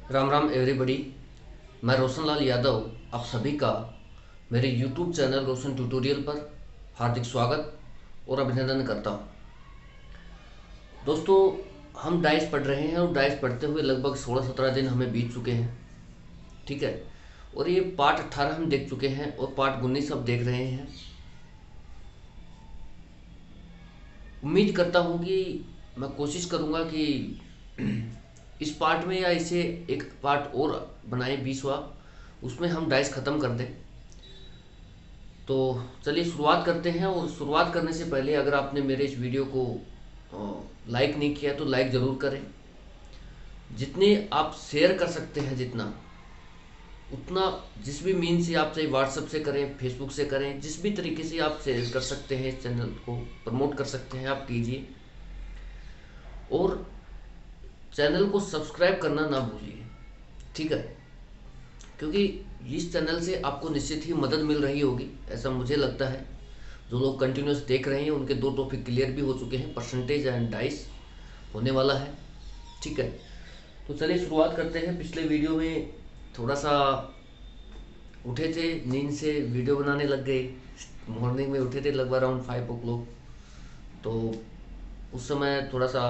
Ram Ram everybody. मैं रोशन लाल यादव आप सभी का मेरे यूट्यूब चैनल रोशन ट्यूटोरियल पर हार्दिक स्वागत और अभिनंदन करता हूं। दोस्तों, हम डाइस पढ़ रहे हैं और डाइस पढ़ते हुए लगभग 16-17 दिन हमें बीत चुके हैं। ठीक है, और ये पार्ट 18 हम देख चुके हैं और पार्ट 19 अब देख रहे हैं। उम्मीद करता हूँ कि मैं कोशिश करूँगा कि इस पार्ट में या इसे एक पार्ट और बनाए 20वां, उसमें हम डाइस ख़त्म कर दें। तो चलिए शुरुआत करते हैं। और शुरुआत करने से पहले अगर आपने मेरे इस वीडियो को लाइक नहीं किया तो लाइक ज़रूर करें। जितने आप शेयर कर सकते हैं जितना उतना, जिस भी मीन से आप चाहे व्हाट्सएप से करें, फेसबुक से करें, जिस भी तरीके से आप शेयर कर सकते हैं, चैनल को प्रमोट कर सकते हैं, आप कीजिए। और चैनल को सब्सक्राइब करना ना भूलिए। ठीक है, क्योंकि इस चैनल से आपको निश्चित ही मदद मिल रही होगी, ऐसा मुझे लगता है। जो लोग कंटिन्यूस देख रहे हैं उनके 2 टॉपिक क्लियर भी हो चुके हैं, परसेंटेज एंड डाइस होने वाला है। ठीक है, तो चलिए शुरुआत करते हैं। पिछले वीडियो में थोड़ा सा उठे थे नींद से, वीडियो बनाने लग गए। मॉर्निंग में उठे थे लगभग अराउंड 5 o'clock। तो उस समय थोड़ा सा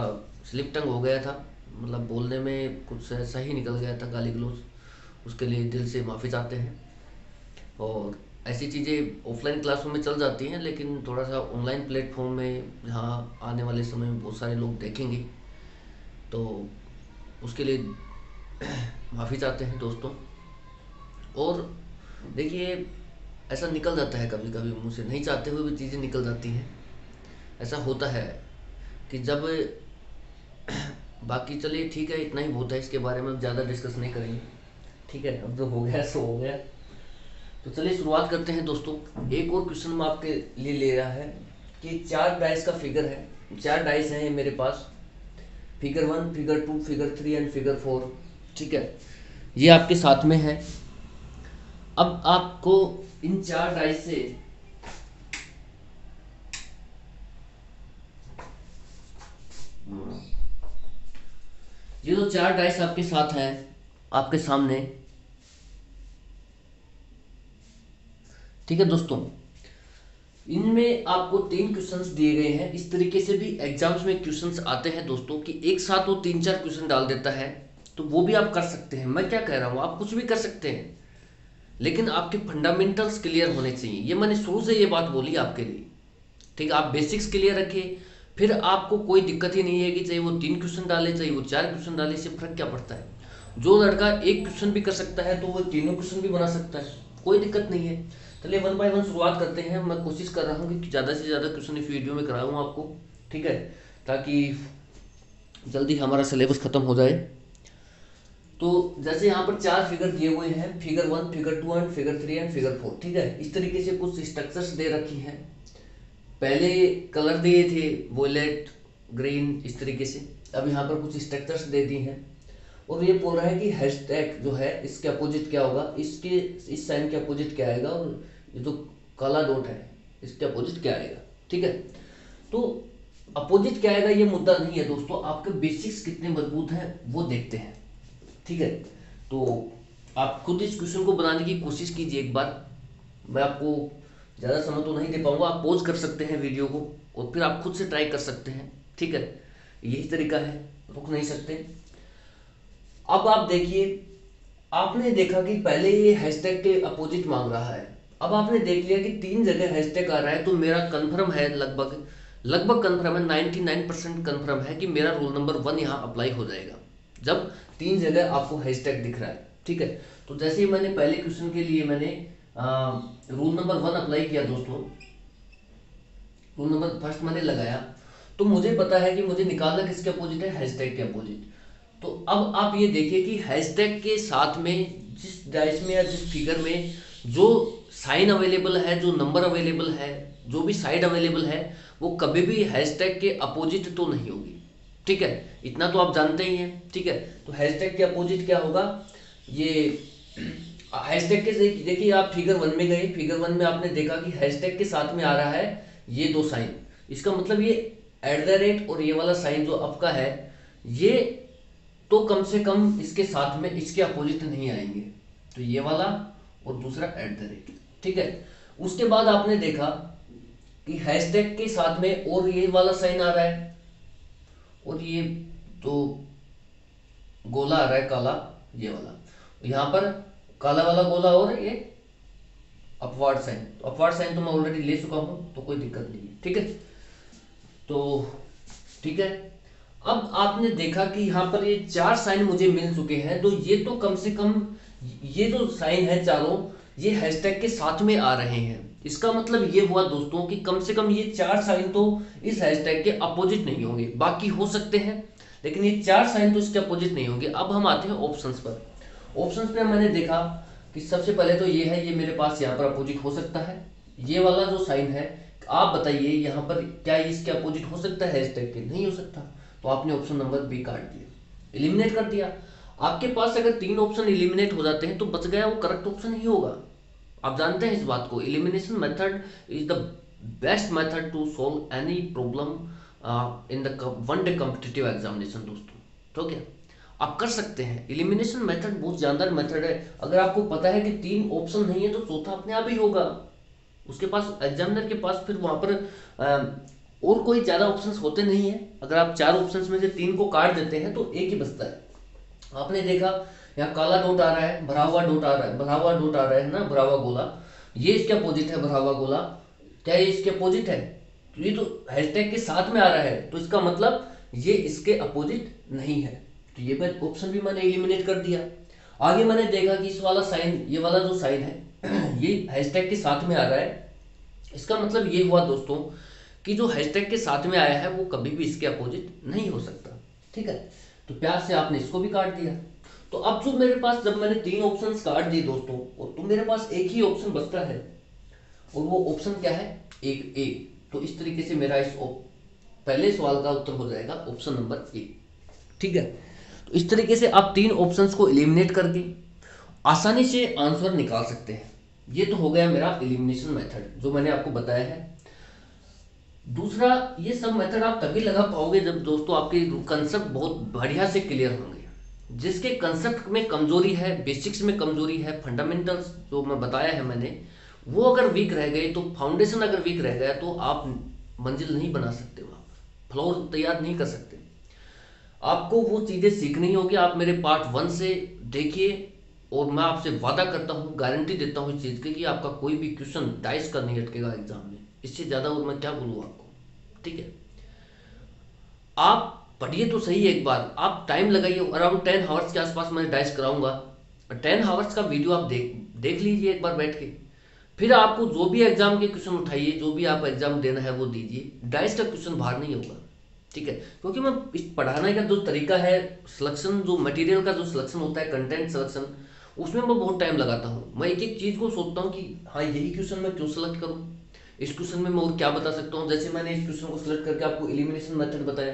स्लिप टंग हो गया था, मतलब बोलने में कुछ ऐसा ही निकल गया था, गाली गलौज। उसके लिए दिल से माफ़ी चाहते हैं। और ऐसी चीज़ें ऑफलाइन क्लासों में चल जाती हैं, लेकिन थोड़ा सा ऑनलाइन प्लेटफॉर्म में जहाँ आने वाले समय में बहुत सारे लोग देखेंगे, तो उसके लिए माफ़ी चाहते हैं दोस्तों। और देखिए, ऐसा निकल जाता है कभी कभी मुँह से, नहीं चाहते हुए भी चीज़ें निकल जाती हैं। ऐसा होता है कि जब बाकी चलिए ठीक है, इतना ही बहुत है, इसके बारे में अब ज़्यादा डिस्कस नहीं करेंगे। ठीक है, अब जो हो गया सो हो गया। तो चलिए शुरुआत करते हैं दोस्तों। एक और क्वेश्चन मैं आपके लिए ले रहा है कि 4 डाइस का फिगर है। 4 डाइस हैं मेरे पास, figure 1, figure 2, figure 3 and figure 4। ठीक है, ये आपके साथ में है। अब आपको इन 4 डाइस से ये जो 4 डाइस आपके साथ हैं, आपके सामने, ठीक है दोस्तों, इनमें आपको 3 क्वेश्चंस दिए गए हैं। इस तरीके से भी एग्जाम्स में क्वेश्चंस आते हैं दोस्तों कि एक साथ वो 3-4 क्वेश्चन डाल देता है। तो वो भी आप कर सकते हैं। मैं क्या कह रहा हूँ, आप कुछ भी कर सकते हैं, लेकिन आपके फंडामेंटल्स क्लियर होने चाहिए। ये मैंने शुरू से ये बात बोली आपके लिए। ठीक है, आप बेसिक्स क्लियर रखिए, फिर आपको कोई दिक्कत ही नहीं है कि चाहे वो 3 क्वेश्चन डाले चाहे वो 4 क्वेश्चन डाले, इससे फर्क क्या पड़ता है। जो लड़का एक क्वेश्चन भी कर सकता है तो वो तीनों क्वेश्चन भी बना सकता है, कोई दिक्कत नहीं है। चलिए 1 बाय 1 शुरुआत करते हैं। मैं कोशिश कर रहा हूँ कि ज़्यादा से ज़्यादा क्वेश्चन इस वीडियो में कराऊँ आपको। ठीक है, ताकि जल्दी हमारा सिलेबस खत्म हो जाए। तो जैसे यहाँ पर 4 फिगर दिए हुए हैं, figure 1, figure 2 and figure 3 and figure 4। ठीक है, इस तरीके से कुछ स्ट्रक्चर्स दे रखी हैं। पहले कलर दिए थे वॉयलेट, ग्रीन, इस तरीके से। अब यहाँ पर कुछ स्ट्रक्चर्स दे दी हैं और ये बोल रहा है कि हैशटैग जो है इसके अपोजिट क्या होगा, इसके इस साइन के अपोजिट क्या आएगा, और ये जो काला डॉट है इसके अपोजिट क्या आएगा। ठीक है, तो अपोजिट क्या आएगा ये मुद्दा नहीं है दोस्तों, आपके बेसिक्स कितने मजबूत हैं वो देखते हैं। ठीक है, तो आप खुद इस क्वेश्चन को बनाने की कोशिश कीजिए एक बार। मैं आपको ज़्यादा समय तो नहीं दे पाऊंगा, आप पॉज कर सकते हैं वीडियो को और फिर आप खुद से ट्राई कर सकते हैं। ठीक है, यही तरीका है, रुक नहीं सकते। अब आप देखिए, आपने देखा कि पहले ये हैशटैग के अपोजिट मांग रहा है। अब आपने देख लिया कि 3 जगह हैशटैग आ रहा है, तो मेरा कन्फर्म है, लगभग लगभग कन्फर्म है, 99% कन्फर्म है कि मेरा रूल नंबर 1 यहाँ अप्लाई हो जाएगा जब 3 जगह आपको हैशटैग दिख रहा है। ठीक है, तो जैसे ही मैंने पहले क्वेश्चन के लिए मैंने रूल नंबर 1 अप्लाई किया दोस्तों, रूल नंबर फर्स्ट मैंने लगाया, तो मुझे पता है कि मुझे निकालना किसके अपोजिट है, हैशटैग के अपोजिट। तो अब आप ये देखिए कि हैशटैग के साथ में जिस डाइस में या जिस फिगर में जो साइन अवेलेबल है, जो नंबर अवेलेबल है, जो भी साइड अवेलेबल है, वो कभी भी हैशटैग के अपोजिट तो नहीं होगी। ठीक है, इतना तो आप जानते ही हैं। ठीक है, तो हैशटैग के अपोजिट क्या होगा, ये हैशटैग के देखिए, आप फिगर 1 में गए, फिगर 1 में आपने देखा कि हैशटैग के साथ में आ रहा है ये 2 साइन। इसका मतलब ये @ और ये वाला साइन जो आपका है, ये तो कम से कम इसके साथ में इसके अपोजिट नहीं आएंगे। तो ये वाला और दूसरा एट द रेट, ठीक है। उसके बाद आपने देखा कि हैशटैग के साथ में और ये वाला साइन आ रहा है और ये तो गोला आ रहा है काला, ये वाला, यहाँ पर काला वाला गोला और ये अपवार्ड साइन। तो अपवार्ड साइन तो मैं ऑलरेडी ले चुका हूं, तो कोई दिक्कत नहीं है, ठीक है। तो ठीक है, अब आपने देखा कि यहाँ पर ये 4 साइन मुझे मिल चुके हैं। तो ये तो कम से कम ये जो साइन है चारों, ये हैशटैग के साथ में आ रहे हैं। इसका मतलब ये हुआ दोस्तों कि कम से कम ये 4 साइन तो इस हैशटैग के अपोजिट नहीं होंगे। बाकी हो सकते हैं लेकिन ये 4 साइन तो इसके अपोजिट नहीं होंगे। अब हम आते हैं ऑप्शंस पर। ऑप्शंस में मैंने देखा कि सबसे पहले तो ये है, ये मेरे पास यहाँ पर अपोजिट हो सकता है। ये वाला जो साइन है, आप बताइए यहाँ पर क्या इसके अपोजिट हो सकता है हैशटैग के? नहीं हो सकता। तो आपने ऑप्शन नंबर बी काट दिया, एलिमिनेट कर दिया। आपके पास अगर 3 ऑप्शन एलिमिनेट हो जाते हैं तो बच गया वो करेक्ट ऑप्शन ही होगा। आप जानते हैं इस बात को। Elimination method is the best method to solve any problem in the one day competitive examination दोस्तों। तो क्या आप कर सकते हैं? एलिमिनेशन मेथड बहुत जानदार मेथड है। अगर आपको पता है कि 3 ऑप्शन नहीं है तो चौथा अपने आप ही होगा। उसके पास, एग्जामिनर के पास फिर वहां पर और कोई ज्यादा ऑप्शंस होते नहीं है। अगर आप 4 ऑप्शंस में से 3 को काट देते हैं तो एक ही बचता है। आपने देखा यहाँ काला डॉट आ रहा है, भरा हुआ डॉट आ रहा है, भरा हुआ डॉट आ रहा है ना, भरा हुआ गोला, ये इसके अपोजिट है। भरा हुआ गोला क्या ये इसके अपोजिट है? तो ये तो हैशटैग के साथ में आ रहा है, तो इसका मतलब ये इसके अपोजिट नहीं है। तो ये ऑप्शन भी मैंने एलिमिनेट कर दिया। आगे मैंने देखा कि इस वाला साइन, ये वाला जो साइन है ये हैशटैग के साथ में आ रहा है। इसका मतलब ये हुआ दोस्तों कि जो हैशटैग के साथ में आया है वो कभी भी इसके अपोजिट नहीं हो सकता, ठीक है। तो प्यार से आपने इसको भी काट दिया। तो अब जो मेरे पास, जब मैंने 3 ऑप्शंस काट दिए दोस्तों, तो मेरे पास एक ही ऑप्शन बचता है और वो ऑप्शन क्या है? एक ए। तो इस तरीके से मेरा इस पहले सवाल का उत्तर हो जाएगा ऑप्शन नंबर ए, ठीक है। तो इस तरीके से आप 3 ऑप्शंस को एलिमिनेट करके आसानी से आंसर निकाल सकते हैं। ये तो हो गया मेरा एलिमिनेशन मेथड जो मैंने आपको बताया है। दूसरा, ये सब मेथड आप तभी लगा पाओगे जब दोस्तों आपके कंसेप्ट बहुत बढ़िया से क्लियर होंगे। जिसके कंसेप्ट में कमजोरी है, बेसिक्स में कमजोरी है, फंडामेंटल्स जो मैं बताया है मैंने, वो अगर वीक रह गए, तो फाउंडेशन अगर वीक रह गया तो आप मंजिल नहीं बना सकते, वहां फ्लोर तैयार नहीं कर सकते। आपको वो चीजें सीखनी होगी। आप मेरे पार्ट 1 से देखिए और मैं आपसे वादा करता हूँ, गारंटी देता हूँ इस चीज की कि आपका कोई भी क्वेश्चन डाइस का नहीं अटकेगा एग्जाम में। इससे ज्यादा और मैं क्या बोलूँ आपको, ठीक है। आप पढ़िए तो सही एक बार, आप टाइम लगाइए। अराउंड 10 आवर्स के आसपास मैं डाइस कराऊंगा। 10 आवर्स का वीडियो आप देख लीजिए एक बार बैठ के। फिर आपको जो भी एग्जाम के क्वेश्चन उठाइए, जो भी आप एग्जाम देना है वो दीजिए। डाइस का क्वेश्चन बाहर नहीं होगा, ठीक है। क्योंकि मैं इस पढ़ाने का जो तरीका है, सिलेक्शन, जो मटेरियल का जो सिलेक्शन होता है, कंटेंट सिलेक्शन, उसमें मैं बहुत टाइम लगाता हूँ। मैं एक एक चीज को सोचता हूँ कि हाँ यही क्वेश्चन मैं क्यों सेलेक्ट करूँ, इस क्वेश्चन में मैं और क्या बता सकता हूँ। जैसे मैंने इस क्वेश्चन को सिलेक्ट करके आपको एलिमिनेशन मेथड बताया।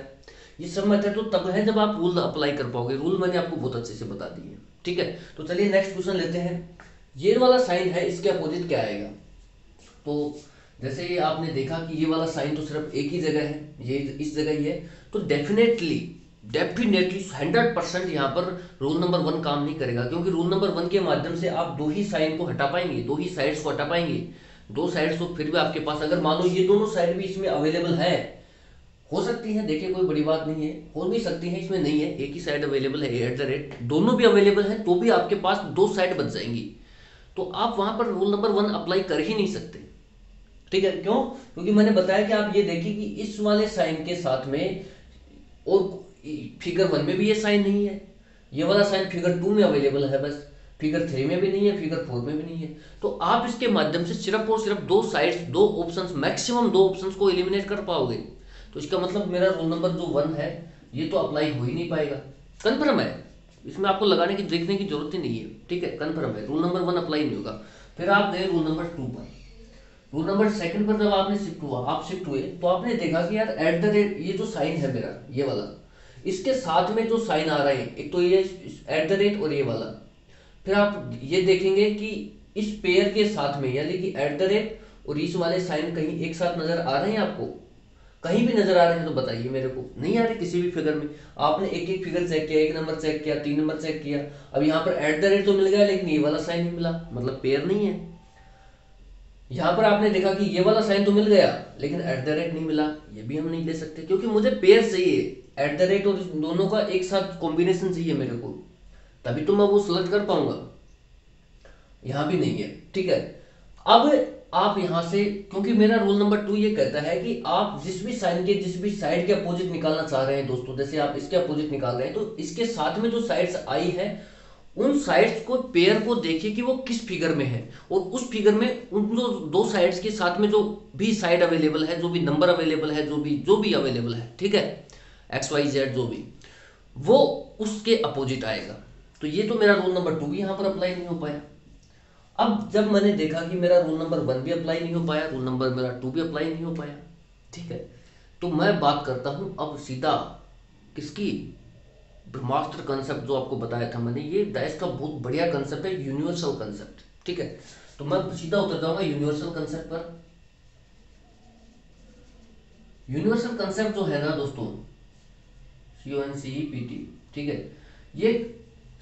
ये सब मेथड तो तब है जब आप रूल अप्लाई कर पाओगे। रूल मैंने आपको बहुत अच्छे से बता दिए, ठीक है। तो चलिए नेक्स्ट क्वेश्चन लेते हैं। ये वाला साइन है, इसके अपोजिट क्या आएगा? तो जैसे ये आपने देखा कि ये वाला साइन तो सिर्फ एक ही जगह है, ये इस जगह ही है। तो डेफिनेटली 100% यहाँ पर रूल नंबर 1 काम नहीं करेगा। क्योंकि रूल नंबर 1 के माध्यम से आप 2 ही साइन को हटा पाएंगे, 2 ही साइड्स को हटा पाएंगे। 2 साइड्स तो फिर भी आपके पास, अगर मान लो ये दोनों साइड भी इसमें अवेलेबल है, हो सकती है, देखिए कोई बड़ी बात नहीं है, हो भी सकती है, इसमें नहीं है, एक ही साइड अवेलेबल है, एट द रेट दोनों भी अवेलेबल है, तो भी आपके पास 2 साइड बच जाएंगी। तो आप वहां पर रूल नंबर 1 अप्लाई कर ही नहीं सकते, ठीक है। क्यों? क्योंकि मैंने बताया कि आप ये देखिए कि इस वाले साइन के साथ में, और फिगर 1 में भी ये साइन नहीं है, ये वाला साइन फिगर 2 में अवेलेबल है, बस फिगर 3 में भी नहीं है, फिगर 4 में भी नहीं है। तो आप इसके माध्यम से सिर्फ और सिर्फ 2 साइड्स, 2 ऑप्शंस, मैक्सिमम 2 ऑप्शंस को एलिमिनेट कर पाओगे। तो इसका मतलब मेरा रूल नंबर जो 1 है ये तो अप्लाई हो ही नहीं पाएगा। कन्फर्म है, इसमें आपको लगाने की, देखने की जरूरत ही नहीं है, ठीक है। कन्फर्म है, रूल नंबर 1 अप्लाई नहीं होगा। फिर आप गए रूल नंबर 2 पर। रूल नंबर 2 पर जब आपने शिफ्ट हुआ, आप शिफ्ट हुए, तो आपने देखा कि यार एट द रेट, ये जो साइन है मेरा, ये वाला, इसके साथ में जो साइन आ रहा है, एक तो ये एट द रेट और ये वाला, फिर आप ये देखेंगे कि इस पेयर के साथ में, यानी कि एट द रेट और इस वाले साइन कहीं एक साथ नजर आ रहे हैं आपको? कहीं भी नजर आ रहे हैं तो बताइए मेरे को। नहीं आ रहे किसी भी फिगर में। आपने एक एक फिगर चेक किया, एक नंबर चेक किया, 3 नंबर चेक किया, अब यहाँ पर एट द रेट तो मिल गया लेकिन ये वाला साइन नहीं मिला, मतलब पेयर नहीं है। यहाँ पर आपने देखा कि ये वाला साइन तो मिल गया लेकिन एट द रेट नहीं मिला, ये भी हम नहीं ले सकते क्योंकि मुझे पेयर चाहिए। एट द रेट और इस दोनों का एक साथ कॉम्बिनेशन चाहिए मेरे को, तभी तो मैं वो सिलेक्ट कर पाऊंगा। यहाँ भी नहीं है, ठीक है। अब आप यहाँ से, क्योंकि मेरा रूल नंबर 2 ये कहता है कि आप जिस भी साइन के जिस भी साइड के अपोजिट निकालना चाह रहे हैं दोस्तों, जैसे आप इसके अपोजिट निकाल रहे हैं तो इसके साथ में जो साइड्स आई है उन साइड्स को, पेयर को देखिए कि वो किस फिगर में है, और उस फिगर में उन दो साइड्स के साथ में जो भी साइड अवेलेबल है, जो भी नंबर अवेलेबल है, जो भी अवेलेबल है, ठीक है, एक्स वाई जेड जो भी, वो उसके अपोजिट आएगा। तो ये तो मेरा रूल नंबर 2 भी यहाँ पर अप्लाई नहीं हो पाया। अब जब मैंने देखा कि मेरा रूल नंबर 1 भी अप्लाई नहीं हो पाया, रूल नंबर मेरा 2 भी अप्लाई नहीं हो पाया, ठीक है, तो मैं बात करता हूं अब सीधा किसकी, ब्रह्मास्त्र कंसेप्ट जो आपको बताया था मैंने, ये डाइस का बहुत बढ़िया कंसेप्ट है, यूनिवर्सल कंसेप्ट, ठीक है। तो मैं सीधा उतर जाऊंगा यूनिवर्सल कंसेप्ट पर। यूनिवर्सल कंसेप्ट जो है ना दोस्तों, CONCEPT, ठीक है, ये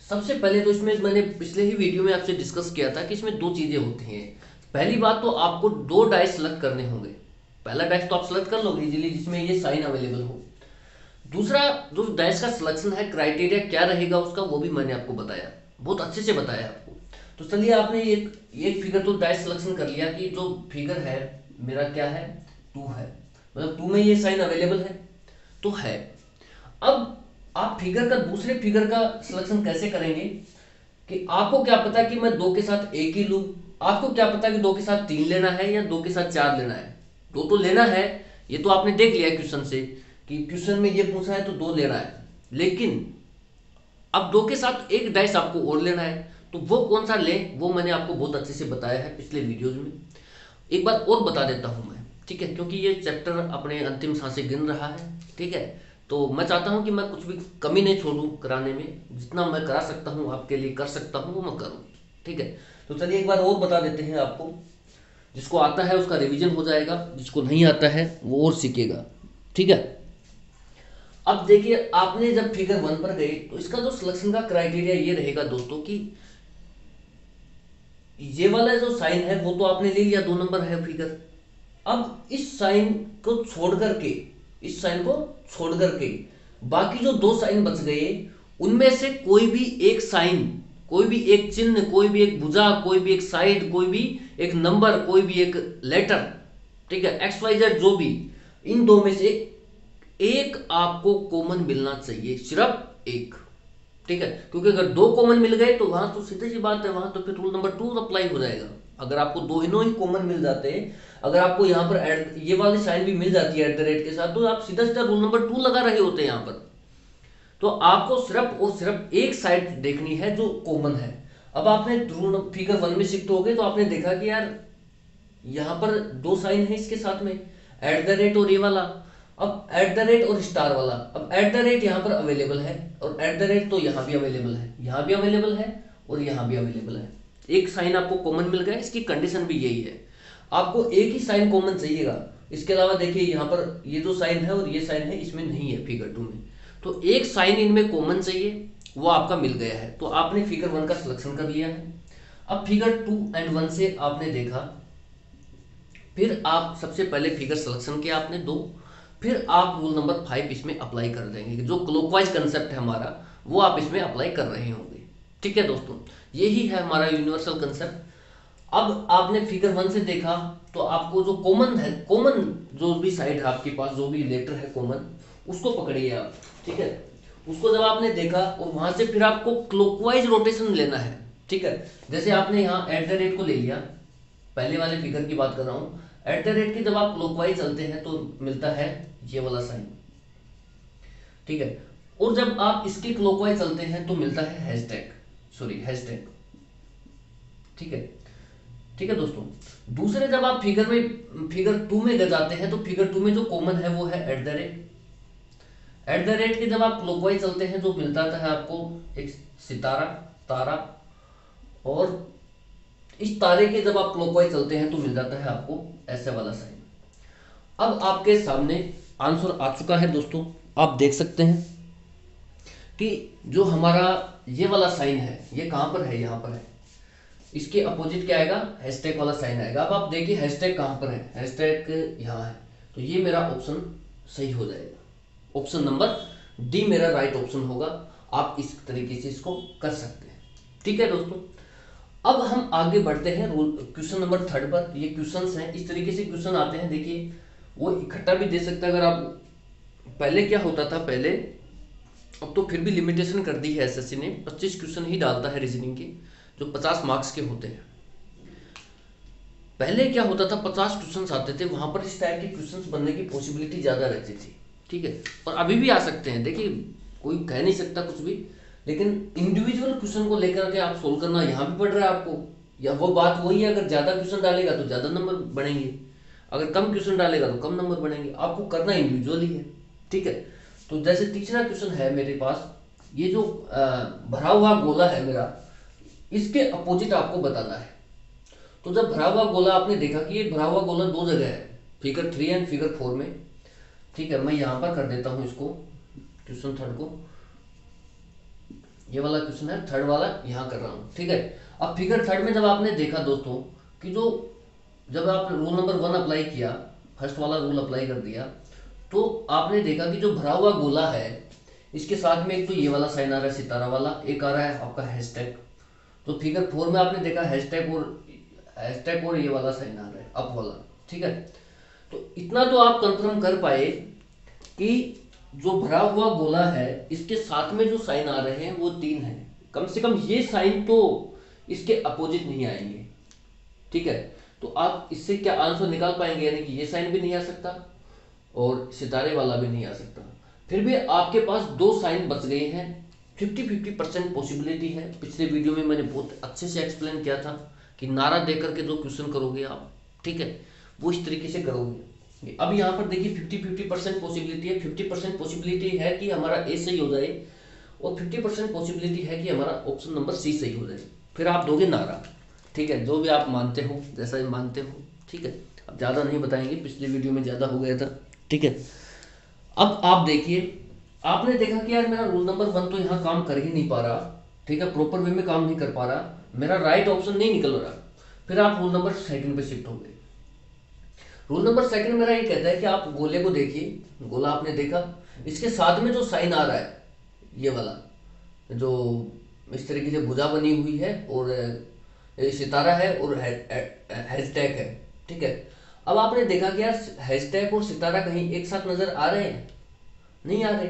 सबसे पहले तो इसमें मैंने पिछले ही वीडियो में आपसे डिस्कस किया था कि इसमें दो चीजें होती हैं। पहली बात तो आपको दो डाइस सेलेक्ट करने होंगे। पहला डाइस तो आप सेलेक्ट कर लोगे इजीली जिसमें ये साइन अवेलेबल हो। दूसरा जो डाइस का सिलेक्शन है, क्राइटेरिया क्या रहेगा उसका, वो भी मैंने आपको बताया, बहुत अच्छे से बताया आपको। तो चलिए, आपने एक फिगर तो डाइस सिलेक्शन कर लिया कि जो फिगर है मेरा क्या है, 2 है, मतलब 2 में ये साइन अवेलेबल है तो है। अब आप फिगर का दूसरे फिगर का सिलेक्शन कैसे करेंगे कि आपको क्या पता कि मैं 2 के साथ एक ही लूं, आपको क्या पता कि 2 के साथ 3 लेना है या 2 के साथ 4 लेना है। 2 तो लेना है, ये तो आपने देख लिया क्वेश्चन से कि क्वेश्चन में ये पूछा है तो 2 लेना है, लेकिन अब 2 के साथ एक डाइस आपको और लेना है, तो वो कौन सा ले वो मैंने आपको बहुत अच्छे से बताया है पिछले वीडियोज में। एक बार और बता देता हूं मैं, ठीक है, क्योंकि ये चैप्टर अपने अंतिम सांसें गिन रहा है, ठीक है, तो मैं चाहता हूं कि मैं कुछ भी कमी नहीं छोड़ूं कराने में, जितना मैं करा सकता हूं आपके लिए कर सकता हूं वो मैं करूं, ठीक है। तो चलिए एक बार और बता देते हैं आपको, जिसको आता है उसका रिवीजन हो जाएगा, जिसको नहीं आता है वो और सीखेगा, ठीक है। अब देखिए, आपने जब फिगर 1 पर गए तो इसका जो सिलेक्शन का क्राइटेरिया ये रहेगा दोस्तों कि ये वाला जो साइन है वो तो आपने ले लिया, 2 नंबर है फिगर। अब इस साइन को छोड़ करके, इस साइन को छोड़ करके बाकी जो 2 साइन बच गए उनमें से कोई भी एक साइन, कोई भी एक चिन्ह, कोई भी एक भुजा, कोई भी एक साइड, कोई भी एक नंबर, कोई भी एक लेटर, ठीक है, एक्स वाई जेड जो भी, इन 2 में से एक आपको कॉमन मिलना चाहिए, सिर्फ एक, ठीक है। क्योंकि अगर 2 कॉमन मिल गए तो वहां तो सीधी सी बात है, वहां तो फिर रूल नंबर 2 अप्लाई हो जाएगा। अगर आपको दोनों ही कॉमन मिल जाते हैं, अगर आपको यहाँ पर ये वाली साइन भी मिल जाती है एट द रेट के साथ, तो आप सीधा सीधा रूल नंबर 2 लगा रहे होते हैं यहाँ पर। तो आपको सिर्फ और सिर्फ एक साइड देखनी है जो कॉमन है। अब आपने रूल फिगर 1 में शिफ्ट हो गए तो आपने देखा कि यार यहाँ पर 2 साइन है इसके साथ में, एट द रेट और ये वाला। अब एट द रेट और स्टार वाला, अब एट द रेट यहाँ पर अवेलेबल है और एट द रेट तो यहाँ भी अवेलेबल है, यहाँ भी अवेलेबल है और यहाँ भी अवेलेबल है। एक साइन आपको कॉमन मिल गया, इसकी कंडीशन भी यही है, आपको एक ही साइन कॉमन चाहिएगा। इसके अलावा देखिए यहाँ पर ये जो साइन है और ये साइन है इसमें नहीं है फिगर 2 में, तो एक साइन इनमें कॉमन चाहिए, वो आपका मिल गया है, तो आपने फिगर 1 का सिलेक्शन कर लिया है। अब फिगर 2 एंड 1 से आपने देखा, फिर आप सबसे पहले फिगर सिलेक्शन किया आपने 2, फिर आप रूल नंबर 5 इसमें अप्लाई कर देंगे, जो क्लॉकवाइज कंसेप्ट है हमारा वो आप इसमें अप्लाई कर रहे होंगे, ठीक है दोस्तों, यही है हमारा यूनिवर्सल कंसेप्ट। अब आपने फिगर 1 से देखा तो आपको जो कॉमन है, कॉमन जो भी साइड है आपके पास, जो भी लेटर है कॉमन, उसको पकड़िए आप, ठीक है। उसको जब आपने देखा और वहां से फिर आपको क्लॉकवाइज रोटेशन लेना है, ठीक है। जैसे आपने यहाँ एट द रेट को ले लिया, पहले वाले फिगर की बात कर रहा हूं, एट द रेट की जब आप क्लॉकवाइज चलते हैं तो मिलता है ये वाला साइन, ठीक है, और जब आप इसके क्लॉकवाइज चलते हैं तो मिलता है हैशटैग, सॉरी हैशटैग, ठीक है, ठीक है दोस्तों। दूसरे जब आप फिगर 2 में जाते हैं तो फिगर 2 में जो कॉमन है वो है at the rate. At the rate के जब आप क्लॉकवाइज चलते हैं तो मिलता है आपको एक सितारा, तारा, और इस तारे के जब आप क्लॉकवाइज चलते हैं तो मिल जाता है आपको ऐसे वाला साइन। अब आपके सामने आंसर आ चुका है दोस्तों। आप देख सकते हैं कि जो हमारा ये वाला साइन है ये कहाँ पर है, यहाँ पर है। इसके अपोजिट क्या आएगा, हैशटैग वाला साइन आएगा। अब आप देखिए हैशटैग कहाँ पर है, हैशटैग यहाँ है, तो ये मेरा ऑप्शन सही हो जाएगा। ऑप्शन नंबर डी मेरा राइट ऑप्शन होगा। आप इस तरीके से इसको कर सकते हैं। ठीक है दोस्तों, अब हम आगे बढ़ते हैं रूल क्वेश्चन नंबर 3 पर। ये क्वेश्चंस हैं, इस तरीके से क्वेश्चन आते हैं। देखिए वो इकट्ठा भी दे सकता है अगर आप, पहले क्या होता था पहले, अब तो फिर भी लिमिटेशन कर दी है एसएससी ने, 25 क्वेश्चन ही डालता है रीजनिंग के, जो 50 मार्क्स के होते हैं। पहले क्या होता था 50 क्वेश्चंस आते थे, वहां पर इस टाइप के क्वेश्चंस बनने की पॉसिबिलिटी ज्यादा रहती थी। ठीक है, और अभी भी आ सकते हैं, देखिए कोई कह नहीं सकता कुछ भी, लेकिन इंडिविजुअल क्वेश्चन को लेकर के आप सोल्व करना यहाँ भी पड़ रहा है आपको। या वो बात वही है, अगर ज्यादा क्वेश्चन डालेगा तो ज्यादा नंबर बढ़ेंगे, अगर कम क्वेश्चन डालेगा तो कम नंबर बढ़ेंगे। आपको करना इंडिविजुअल ही है। ठीक है, तो जैसे तीसरा क्वेश्चन है मेरे पास, ये जो भरा हुआ गोला है मेरा, इसके अपोजिट आपको बताना है। तो जब भरा हुआ गोला आपने देखा कि ये भरा हुआ गोला दो जगह है, फिगर 3 एंड फिगर 4 में। ठीक है, मैं यहाँ पर कर देता हूँ इसको, क्वेश्चन 3 को, ये वाला क्वेश्चन है 3 वाला, यहाँ कर रहा हूँ। ठीक है, अब फिगर 3 में जब आपने देखा दोस्तों कि जो, जब आप रूल नंबर 1 अप्लाई किया, फर्स्ट वाला रूल अप्लाई कर दिया, तो आपने देखा कि जो भरा हुआ गोला है इसके साथ में एक तो ये वाला साइन आ रहा है सितारा वाला, एक आ रहा है आपका हैशटैग। तो फिगर 4 में आपने देखा हैशटैग और ये वाला साइन आ रहा है अप वाला। ठीक है, तो इतना तो आप कंफर्म कर पाए कि जो भरा हुआ गोला है इसके साथ में जो साइन आ रहे हैं वो 3 है। कम से कम ये साइन तो इसके अपोजिट नहीं आएंगे। ठीक है, तो आप इससे क्या आंसर निकाल पाएंगे, यानी कि ये साइन भी नहीं आ सकता और सितारे वाला भी नहीं आ सकता। फिर भी आपके पास 2 साइन बच गए हैं। 50-50% पॉसिबिलिटी है। पिछले वीडियो में मैंने बहुत अच्छे से एक्सप्लेन किया था कि नारा देकर के जो क्वेश्चन करोगे आप, ठीक है, वो इस तरीके से करोगे। अब यहाँ पर देखिए 50-50% पॉसिबिलिटी है। 50% पॉसिबिलिटी है कि हमारा ए सही हो जाए और 50% पॉसिबिलिटी है कि हमारा ऑप्शन नंबर सी सही हो जाए। फिर आप दोगे नारा। ठीक है, जो भी आप मानते हो, जैसा भी मानते हो। ठीक है, अब ज़्यादा नहीं बताएंगे, पिछले वीडियो में ज़्यादा हो गया था। ठीक है, अब आप देखिए, आपने देखा कि यार मेरा रूल नंबर 1 तो यहाँ काम कर ही नहीं पा रहा। ठीक है, प्रॉपर वे में काम नहीं कर पा रहा, मेरा राइट ऑप्शन नहीं निकल रहा। फिर आप रूल नंबर 2 पे शिफ्ट हो गए। रूल नंबर 2 मेरा ये कहता है कि आप गोले को देखिए, गोला आपने देखा, इसके साथ में जो साइन आ रहा है ये वाला, जो इस तरीके से भुजा बनी हुई है और सितारा है और हैशटैग है। ठीक है, अब आपने देखा कि यार हैशटैग और सितारा कहीं एक साथ नजर आ रहे हैं, नहीं आ रहे।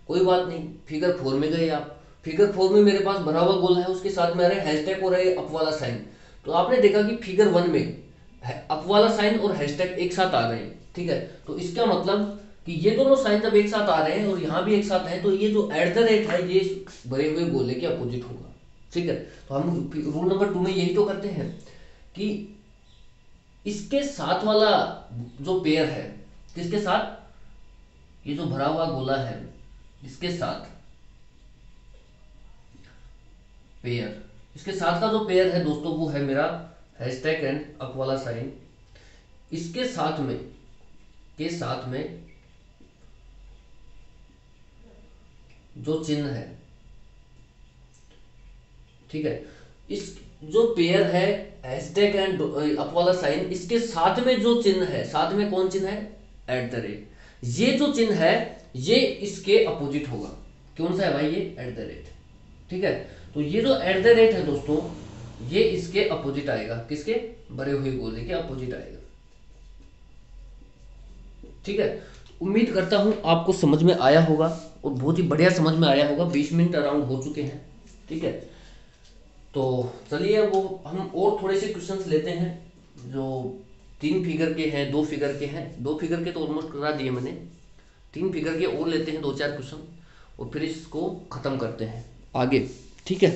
कोई बात नहीं, फिगर 4 में गए आप। फिगर 4 में मेरे पास भरा हुआ गोला है, उसके साथ में आ रहे हैशटैग और अप वाला साइन। तो आपने देखा कि फिगर 1 में अप वाला साइन और हैशटैग एक साथ आ रहे हैं। ठीक है, तो इसका मतलब कि ये दोनों साइन जब एक साथ आ रहे हैं और यहाँ भी एक साथ है, तो ये जो एट द रेट है ये भरे हुए गोले के अपोजिट होगा। ठीक है, तो हम रूल नंबर 2 में यही तो करते हैं कि इसके साथ वाला जो पेयर है, किसके साथ, ये जो भरा हुआ गोला है इसके साथ पेयर, इसके साथ का जो पेयर है दोस्तों वो है मेरा हैशटैग एंड अप वाला साइन। इसके साथ में जो चिन्ह है, ठीक है, इस जो पेयर है हैशटैग एंड अप वाला साइन, इसके साथ में जो चिन्ह है, साथ में कौन चिन्ह है, एट द रेट। ये जो चिन्ह है ये इसके अपोजिट होगा। कौन सा है भाई, ये एट द रेट। ठीक है, तो ये जो एट द रेट है दोस्तों ये इसके अपोजिट आएगा, किसके, भरे हुए गोले के अपोजिट आएगा। ठीक है, उम्मीद करता हूं आपको समझ में आया होगा और बहुत ही बढ़िया समझ में आया होगा। 20 मिनट अराउंड हो चुके हैं। ठीक है, तो चलिए वो हम और थोड़े से क्वेश्चंस लेते हैं जो 3 फिगर के हैं, 2 फिगर के हैं। 2 फिगर के तो ऑलमोस्ट करा दिए मैंने, 3 फिगर के और लेते हैं 2-4 क्वेश्चन और फिर इसको खत्म करते हैं आगे। ठीक है,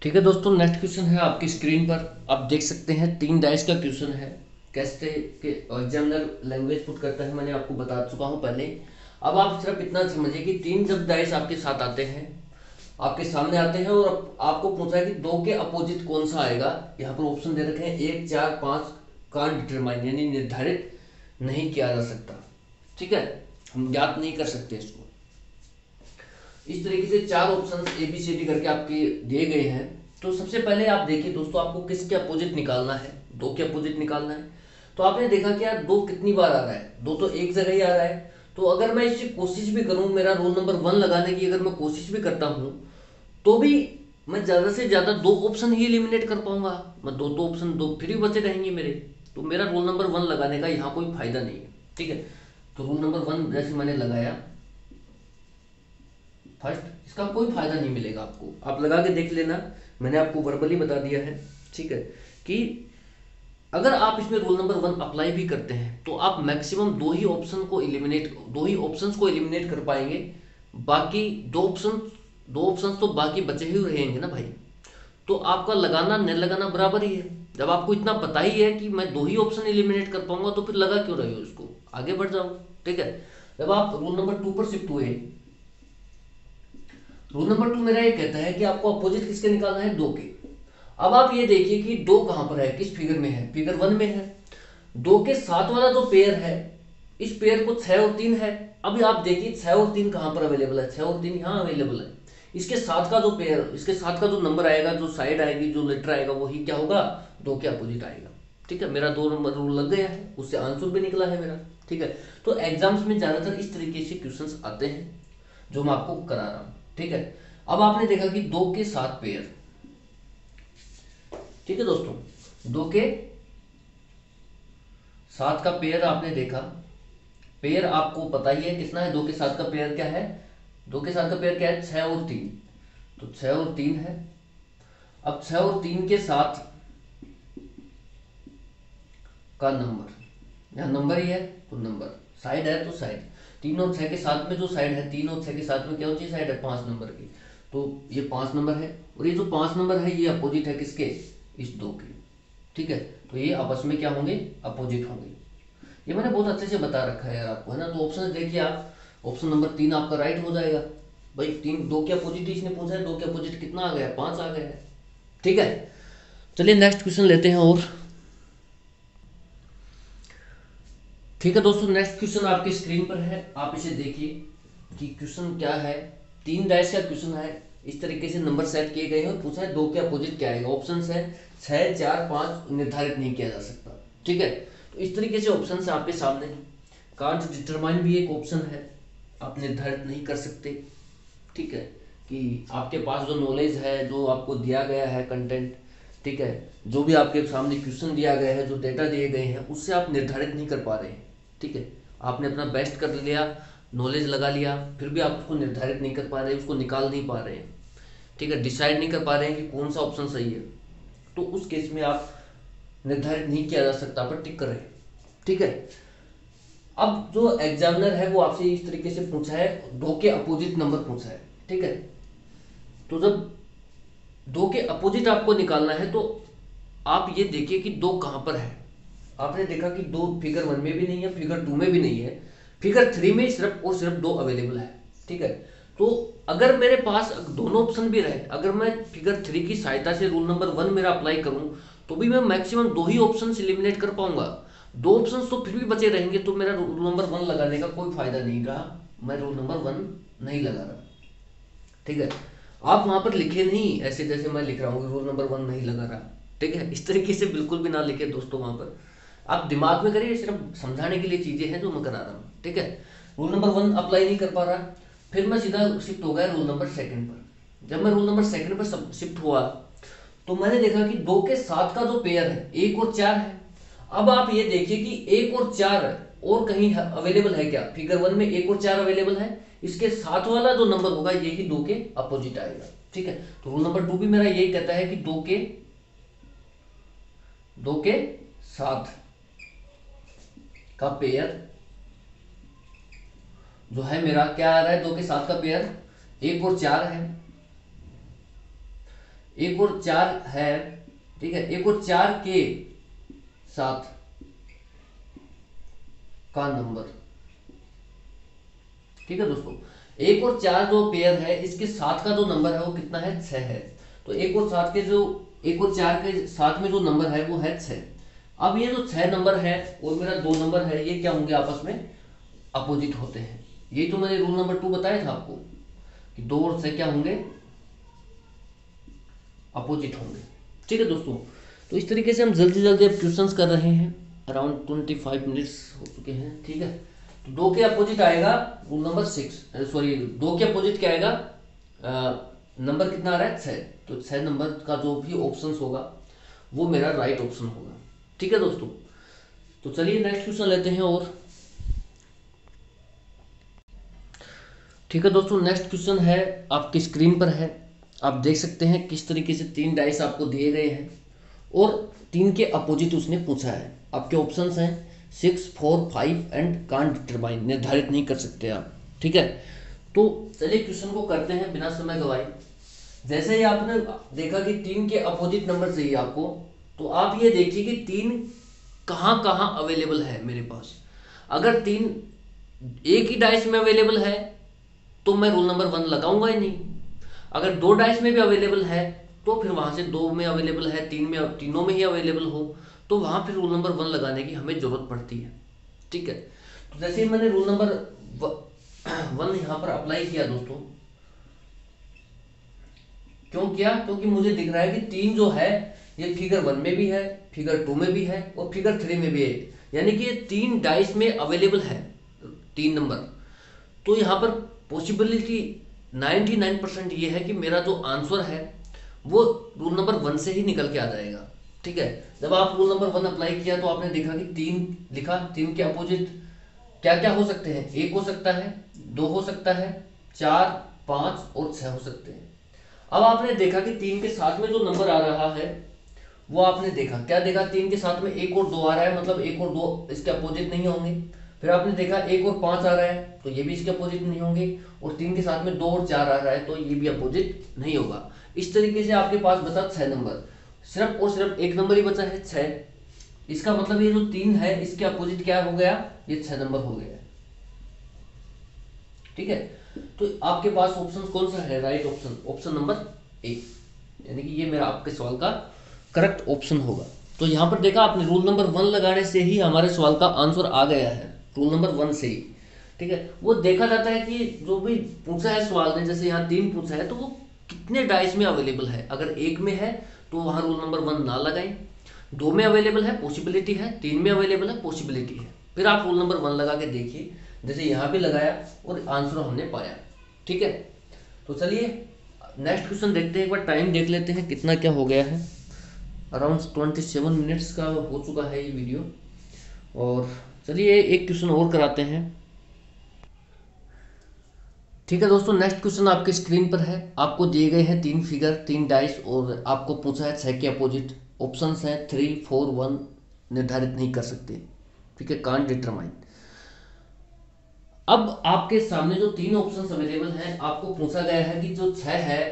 ठीक है दोस्तों, नेक्स्ट क्वेश्चन है आपकी स्क्रीन पर, आप देख सकते हैं 3 डाइस का क्वेश्चन है। कैसे के एग्जामिनर लैंग्वेज पुट करता है मैंने आपको बता चुका हूं पहले। अब आप सिर्फ इतना समझिए कि 3 जब डाइस आपके साथ आते हैं, आपके सामने आते हैं और आपको पूछा है कि 2 के अपोजिट कौन सा आएगा। यहाँ पर ऑप्शन दे रखे हैं 1, 4, 5 कांट डिटरमाइन, यानी निर्धारित नहीं किया जा सकता। ठीक है, हम ज्ञात नहीं कर सकते इसको। इस तरीके से 4 ऑप्शन ABCD करके आपके दिए गए हैं। तो सबसे पहले आप देखिए दोस्तों, आपको किसके अपोजिट निकालना है, 2 के अपोजिट निकालना है। तो आपने देखा कि यार 2 कितनी बार आ रहा है, 2 तो एक जगह ही आ रहा है। तो अगर मैं इसे कोशिश भी करूं, मेरा रोल नंबर 1 लगाने की अगर मैं कोशिश भी करता हूं, तो भी मैं ज़्यादा से ज़्यादा 2 ऑप्शन ही एलिमिनेट कर पाऊंगा। मैं दो ऑप्शन, 2 फिर भी बचे रहेंगे मेरे। तो मेरा रोल नंबर 1 लगाने का यहाँ कोई फायदा नहीं है। ठीक है, तो रोल नंबर 1 जैसे मैंने लगाया फर्स्ट, इसका कोई फायदा नहीं मिलेगा आपको, आप लगा के देख लेना, मैंने आपको वर्बली बता दिया है। ठीक है, कि अगर आप इसमें रोल नंबर 1 अप्लाई भी करते हैं तो आप मैक्सिमम 2 ही ऑप्शंस को एलिमिनेट कर पाएंगे। बाकी 2 ऑप्शन तो बाकी बचे ही रहेंगे ना भाई। तो आपका लगाना न लगाना बराबर ही है। जब आपको इतना पता ही है कि मैं 2 ही ऑप्शन एलिमिनेट कर पाऊंगा, तो फिर लगा क्यों रहे हो इसको, आगे बढ़ जाओ। ठीक है, जब आप रूल नंबर 2 पर शिफ्ट हुए, रूल नंबर 2 मेरा ये कहता है कि आपको अपोजिट किसके निकालना है, 2 के। अब आप ये देखिए कि 2 कहां पर है, किस फिगर में है, फिगर 1 में है। 2 के साथ वाला जो पेयर है, इस पेयर को 6 और 3 है। अभी आप देखिए 6 और 3 कहां पर अवेलेबल है, 6 और 3 यहाँ अवेलेबल है। इसके साथ का जो पेयर, इसके साथ का जो नंबर आएगा, जो साइड आएगी, जो लेटर आएगा, वही क्या होगा, 2 के अपोजिट आएगा। ठीक है, मेरा 2 नंबर रूल लग गया है, उससे आंसर भी निकला है मेरा। ठीक है, तो एग्जाम्स में ज्यादातर इस तरीके से क्वेश्चंस आते हैं जो मैं आपको करा रहा हूं। ठीक है, अब आपने देखा कि 2 के 7 पेयर। ठीक है दोस्तों, 2 के 7 का पेयर आपने देखा। पेयर आपको पता ही है कितना है, 2 के 7 का पेयर क्या है, 2 के 7 का पेयर क्या है, 6 और 3। तो 6 और 3 है। अब 6 और 3 के साथ का नंबर, यहाँ नंबर ही है तो नंबर, साइड है तो साइड। 3 और 6 के साथ में जो साइड है, 3 और 6 के साथ में क्या होती है साइड है, 5 नंबर की। तो ये 5 नंबर है, और ये जो 5 नंबर है ये अपोजिट है किसके, इस 2 के। ठीक है, तो ये आपस में क्या होंगे, अपोजिट होंगे। ये मैंने बहुत अच्छे से बता रखा है यार आपको, है ना। तो ऑप्शन देखिए आप, ऑप्शन नंबर 3 आपका राइट हो जाएगा भाई। 3, 2 के अपोजिट इसने पूछा है, 2 के अपोजिट कितना आ गया, 5 आ गया है। ठीक है, चलिए नेक्स्ट क्वेश्चन लेते हैं। और ठीक है दोस्तों, नेक्स्ट क्वेश्चन आपकी स्क्रीन पर है, आप इसे देखिए कि क्वेश्चन क्या है। 3 डैश का क्वेश्चन है, इस तरीके से नंबर सेट किए गए हैं और पूछा है 2 के अपोजिट क्या आएगा। ऑप्शन है 6, 4, 5, निर्धारित नहीं किया जा सकता। ठीक है, तो इस तरीके से ऑप्शन है आपके सामने। कांट डिटरमाइन भी एक ऑप्शन है, आप निर्धारित नहीं कर सकते। ठीक है, कि आपके पास जो नॉलेज है, जो आपको दिया गया है कंटेंट, ठीक है, जो भी आपके सामने क्वेश्चन दिया गया है, जो डेटा दिए गए हैं, उससे आप निर्धारित नहीं कर पा रहे हैं। ठीक है, आपने अपना बेस्ट कर लिया, नॉलेज लगा लिया, फिर भी आप उसको निर्धारित नहीं कर पा रहे, उसको निकाल नहीं पा रहे हैं। ठीक है, डिसाइड नहीं कर पा रहे हैं कि कौन सा ऑप्शन सही है। तो उस केस में आप निर्धारित नहीं किया जा सकता पर टिक करें। ठीक है, अब जो एग्जामिनर है वो आपसे इस तरीके से पूछा है, 2 के अपोजिट नंबर पूछा है। ठीक है, तो जब 2 के अपोजिट आपको निकालना है तो आप ये देखिए कि 2 कहां पर है। आपने देखा कि 2 फिगर 1 में भी नहीं है, फिगर 2 में भी नहीं है, फिगर 3 में सिर्फ और सिर्फ 2 अवेलेबल है। ठीक है, तो अगर मेरे पास दोनों ऑप्शन भी रहे, अगर मैं फिगर 3 की सहायता से रूल नंबर 1 मेरा अप्लाई करूं, तो भी मैं मैक्सिमम 2 ही ऑप्शन एलिमिनेट कर पाऊंगा। 2 ऑप्शन तो फिर भी बचे रहेंगे, तो मेरा रूल नंबर 1 लगाने का कोई फायदा नहीं रहा, मैं रूल नंबर 1 नहीं लगा रहा। ठीक है, आप वहां पर लिखे नहीं ऐसे जैसे मैं लिख रहा हूँ, रूल नंबर 1 नहीं लगा रहा। ठीक है, इस तरीके से बिल्कुल भी ना लिखे दोस्तों, वहां पर आप दिमाग में करिए, सिर्फ समझाने के लिए चीजें हैं जो मैं करा रहा हूँ। ठीक है, रूल नंबर 1 अप्लाई नहीं कर पा रहा, फिर मैं सीधा शिफ्ट हो गया रूल नंबर 2 पर। जब मैं रूल नंबर 2 पर शिफ्ट हुआ, तो मैंने देखा कि 2 के 7 का जो पेयर है 1 और 4 है। अब आप ये देखिए कि 1 और 4 और कहीं अवेलेबल है क्या, फिगर 1 में 1 और 4 अवेलेबल है, इसके साथ वाला जो नंबर होगा यही 2 के अपोजिट आएगा। ठीक है, तो रूल नंबर 2 भी मेरा यही कहता है कि 2 के 7 का पेयर जो है मेरा क्या आ रहा है, 2 के 7 का पेयर 1 और 4 है, 1 और 4 है। ठीक है, 1 और 4 के साथ का नंबर। ठीक है दोस्तों, 1 और 4 जो पेयर है, इसके साथ का जो नंबर है वो कितना है, 6 है। तो 1 और 7 के जो 1 और 4 के साथ में जो नंबर है वो है 6। अब ये जो 6 नंबर है और मेरा 2 नंबर है, ये क्या होंगे, आपस में अपोजिट होते हैं। यही तो मैंने रूल नंबर 2 बताया था आपको कि 2 और 6 क्या होंगे, अपोजिट होंगे। ठीक है दोस्तों, तो इस तरीके से हम जल्दी जल्दी अब क्वेश्चंस कर रहे हैं। अराउंड 25 मिनट्स हो चुके हैं। ठीक है, तो 2 के अपोजिट आएगा रूल नंबर 6, सॉरी 2 के अपोजिट क्या आएगा, नंबर कितना आ रहा है 6, तो 6 नंबर का जो भी ऑप्शन होगा वो मेरा राइट ऑप्शन होगा। ठीक है दोस्तों, तो चलिए नेक्स्ट क्वेश्चन लेते हैं। और ठीक है दोस्तों, नेक्स्ट क्वेश्चन है आपकी स्क्रीन पर है, आप देख सकते हैं किस तरीके से 3 डाइस आपको दिए गए हैं और 3 के अपोजिट उसने पूछा है। आपके ऑप्शंस हैं 6, 4, 5 एंड कांट डिटरमाइन, निर्धारित नहीं कर सकते आप। ठीक है, तो चलिए क्वेश्चन को करते हैं बिना समय गवाए। जैसे ही आपने देखा कि 3 के अपोजिट नंबर चाहिए आपको, तो आप ये देखिए कि 3 कहाँ कहाँ अवेलेबल है मेरे पास। अगर 3 एक ही डाइस में अवेलेबल है तो मैं रूल नंबर 1 लगाऊंगा ही नहीं। अगर 2 डाइस में भी अवेलेबल है तो फिर वहां से 2 में अवेलेबल है, 3 में, तीनों में ही अवेलेबल हो तो वहां फिर रूल नंबर 1 लगाने की हमें जरूरत पड़ती है। ठीक है, तो जैसे ही मैंने रूल नंबर 1 यहाँ पर अप्लाई किया दोस्तों, क्यों किया, क्योंकि मुझे दिख रहा है कि 3 जो है ये फिगर 1 में भी है, फिगर 2 में भी है और फिगर 3 में भी है, यानी कि ये 3 डाइस में अवेलेबल है 3 नंबर। तो यहाँ पर पॉसिबिलिटी 99% ये है कि मेरा जो आंसर है वो रूल नंबर 1 से ही निकल के आ जाएगा। ठीक है, जब आप रूल नंबर 1 अप्लाई किया तो आपने देखा कि 3 लिखा, 3 के अपोजिट क्या क्या हो सकते हैं, 1 हो सकता है, 2 हो सकता है, 4, 5 और 6 हो सकते हैं। अब आपने देखा कि 3 के साथ में जो नंबर आ रहा है वो आपने देखा, क्या देखा, 3 के साथ में 1 और 2 आ रहा है, मतलब 1 और 2 इसके अपोजिट नहीं होंगे। फिर आपने देखा 1 और 5 आ रहा है तो ये भी इसके अपोजिट नहीं होंगे, और 3 के साथ में 2 और 4 आ रहा है तो ये भी अपोजिट नहीं होगा। इस तरीके से आपके पास बचा 6 नंबर, सिर्फ और सिर्फ एक नंबर ही बचा है 6। इसका मतलब ये जो 3 है इसके अपोजिट क्या हो गया, ये 6 नंबर हो गया। ठीक है, तो आपके पास ऑप्शन कौन सा है, right option, option number A, यानी कि ये मेरा आपके सवाल का करेक्ट ऑप्शन होगा। तो यहाँ पर देखा आपने, रूल नंबर 1 लगाने से ही हमारे सवाल का आंसर आ गया है, रूल नंबर 1 से ही। ठीक है, वो देखा जाता है कि जो भी पूछा है सवाल ने, जैसे यहाँ 3 पूछा है तो वो कितने डाइस में अवेलेबल है। अगर 1 में है तो वहाँ रूल नंबर 1 ना लगाएं, 2 में अवेलेबल है पॉसिबिलिटी है, 3 में अवेलेबल है पॉसिबिलिटी है, फिर आप रूल नंबर 1 लगा के देखिए, जैसे यहाँ भी लगाया और आंसर हमने पाया। ठीक है, तो चलिए नेक्स्ट क्वेश्चन देखते हैं, एक बार टाइम देख लेते हैं कितना क्या हो गया है। अराउंड 27 मिनट्स का हो चुका है ये वीडियो। और चलिए एक क्वेश्चन और कराते हैं। ठीक है दोस्तों, नेक्स्ट क्वेश्चन आपके स्क्रीन पर है, आपको दिए गए हैं 3 फिगर, 3 डाइस और आपको पूछा है 6 के अपोजिट। ऑप्शंस हैं 3, 4, 1, निर्धारित नहीं कर सकते। ठीक है, कांट डिटरमाइन। अब आपके सामने जो 3 ऑप्शंस अवेलेबल हैं, आपको पूछा गया है कि जो 6 है